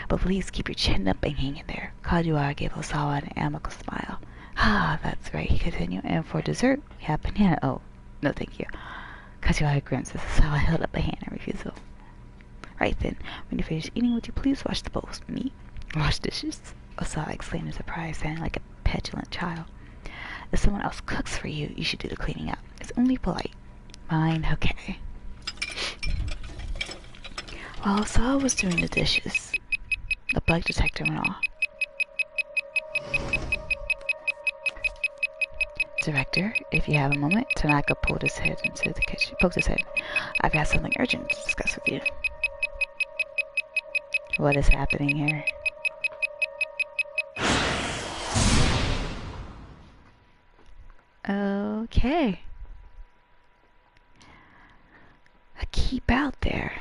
But please keep your chin up and hang in there. Kajiwara gave Osawa an amicable smile. Ah, that's right, he continued. And for dessert, we have banana. Oh, no thank you. Kajiwara grinned as Osawa held up a hand in refusal. Right then, when you finish eating, would you please wash the bowls? Me? Wash dishes? Osawa exclaimed in surprise, sounding like a petulant child. If someone else cooks for you, you should do the cleaning up. It's only polite. Fine, okay. While Osawa was doing the dishes, the bug detector went off. Director, if you have a moment, Tanaka pulled his head into the kitchen. Poked his head. I've got something urgent to discuss with you. What is happening here? Okay. Keep out there.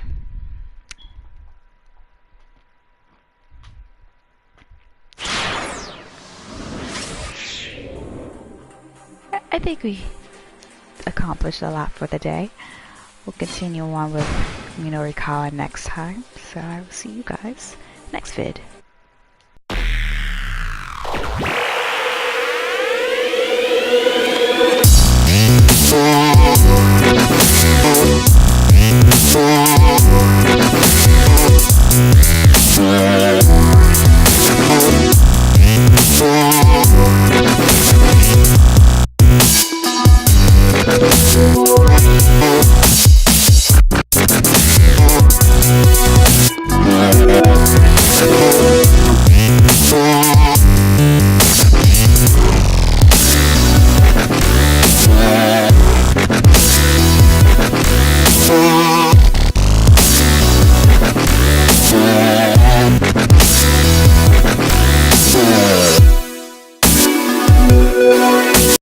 I think we accomplished a lot for the day. We'll continue on with Minorikawa next time. So I will see you guys next vid.